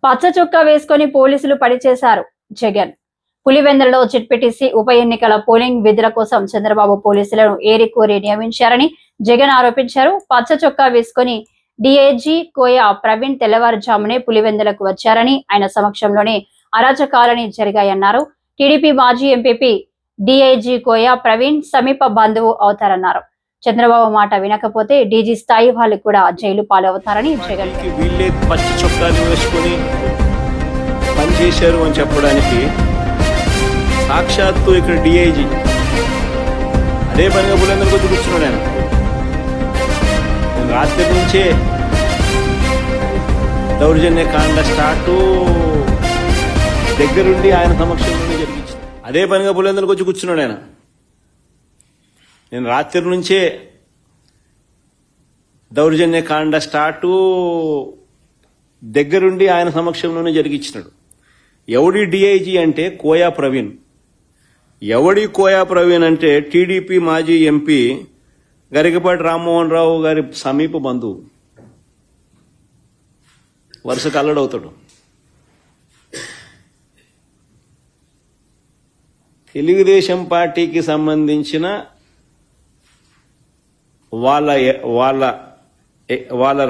పచ్చ చొక్కా వేసుకుని పోలీసులు పనిచేశారు జగన్. పులివెందులలో జెడ్పీటీసీ ఉప ఎన్నికల పోలింగ్ విధుల కోసం చంద్రబాబు పోలీసులను ఏరికోరి నియమించారని జగన్ ఆరోపించారు. పచ్చ చొక్కా వేసుకుని డీఐజీ కోయ ప్రవీణ్ తెల్లవారుజామునే పులివెందులకు వచ్చారని, ఆయన సమక్షంలోనే అరాచకాలని జరిగాయన్నారు. టీడీపీ మాజీ ఎంపీపీ డీఐజీ కోయ ప్రవీణ్ సమీప బంధువు అవుతారన్నారు. చంద్రబాబు మాట వినకపోతే డీజీ స్థాయి వాళ్ళు కూడా జైలు పాలవుతారని జగన్ పచ్చి చొక్కాలు వేసుకొని పనిచేశారు అని చెప్పడానికి సాక్షాత్తు ఇక్కడ డిఐజీ అదే పనిగా పులివెందులకు వచ్చి కూర్చున్నాడు. ఆయన రాత్రి నుంచే దౌర్జన్య కాండ స్టార్టు దగ్గరుండి ఆయన సమక్షంలోనే జరిగించింది. అదే పనిగా పులివెందులకు వచ్చి కూర్చున్నాడు. ఆయన నేను రాత్రి నుంచే దౌర్జన్య కాండ స్టార్టు దగ్గరుండి ఆయన సమక్షంలోనే జరిగించినాడు. ఎవడి డిఐజీ అంటే కోయా ప్రవీణ్. ఎవడి కోయా ప్రవీణ్ అంటే టీడీపీ మాజీ ఎంపీ గరికపాటి రామ్మోహన్ రావు గారి సమీప బంధువు, వరుసకు అల్లడవుతాడు. తెలుగుదేశం పార్టీకి సంబంధించిన వాళ్ళ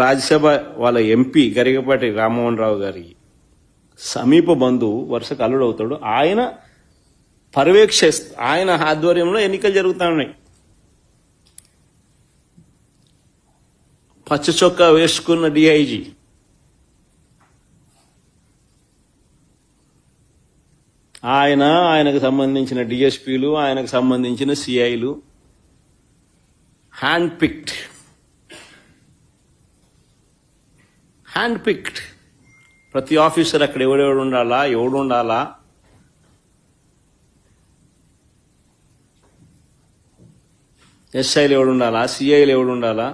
రాజ్యసభ వాళ్ళ ఎంపీ గరికపాటి రామ్మోహన్ రావు గారి సమీప బంధువు వరుసకు అల్లుడవుతాడు. ఆయన ఆయన ఆధ్వర్యంలో ఎన్నికలు జరుగుతా ఉన్నాయి. పచ్చ చొక్కా వేసుకున్న డిఐజీ ఆయనకు సంబంధించిన డిఎస్పీలు, ఆయనకు సంబంధించిన సిఐలు హ్యాండ్ పిక్డ్ ప్రతి ఆఫీసర్ అక్కడ ఎవడు ఉండాలా, ఎస్ఐలు ఎవడు ఉండాలా, సిఐలు ఎవడు ఉండాలా,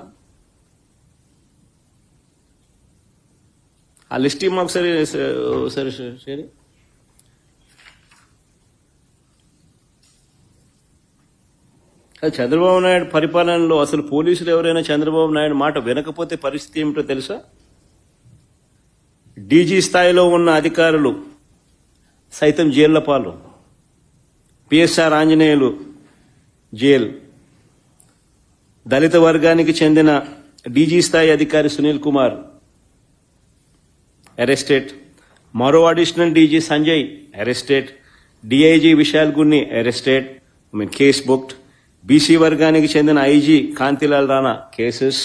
ఆ లిస్ట్ మాకు సరే చంద్రబాబు నాయుడు పరిపాలనలో అసలు పోలీసులు ఎవరైనా చంద్రబాబు నాయుడు మాట వినకపోతే పరిస్థితి ఏమిటో తెలుసా? డీజీ స్థాయిలో ఉన్న అధికారులు సైతం జైళ్ల పాలు. PSR Anjaneyulu jail. దళిత వర్గానికి చెందిన డీజీ స్థాయి అధికారి సునీల్ కుమార్ అరెస్టెడ్. మరో additional DG Sanjay arrested. DIG Vishal Gunni arrested, case booked. BC వర్గానికి చెందిన ఐజీ కాంతిలాల్ రాణా కేసెస్.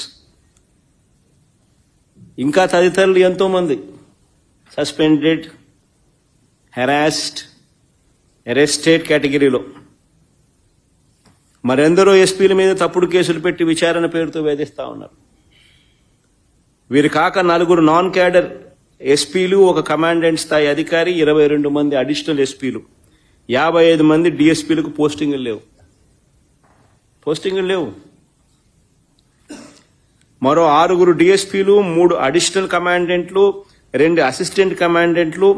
ఇంకా తదితరులు ఎంతో మంది సస్పెండెడ్, హెరాస్డ్, అరెస్టెడ్ కేటగిరీలో. మరెందరో ఎస్పీల మీద తప్పుడు కేసులు పెట్టి విచారణ పేరుతో వేధిస్తా ఉన్నారు. వీరు కాక 4 నాన్ క్యాడర్ ఎస్పీలు, ఒక కమాండెంట్ స్థాయి అధికారి, 22 మంది అడిషనల్ ఎస్పీలు, 55 మంది డిఎస్పీలకు పోస్టింగులు లేవు. మరో 6 డిఎస్పీలు, 3 అడిషనల్ కమాండెంట్లు, 2 అసిస్టెంట్ కమాండెంట్లు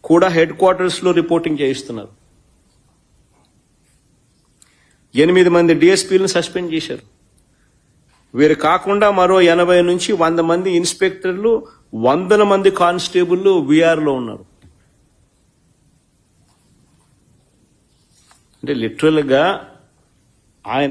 కూడా హెడ్ క్వార్టర్స్ లో రిపోర్టింగ్ చేయిస్తున్నారు. 8 మంది డిఎస్పీలను సస్పెండ్ చేశారు. వీరు కాకుండా మరో 80 నుంచి 100 మంది ఇన్స్పెక్టర్లు, 100 మంది కానిస్టేబుల్ వీఆర్లో ఉన్నారు. అంటే లిటరల్ గా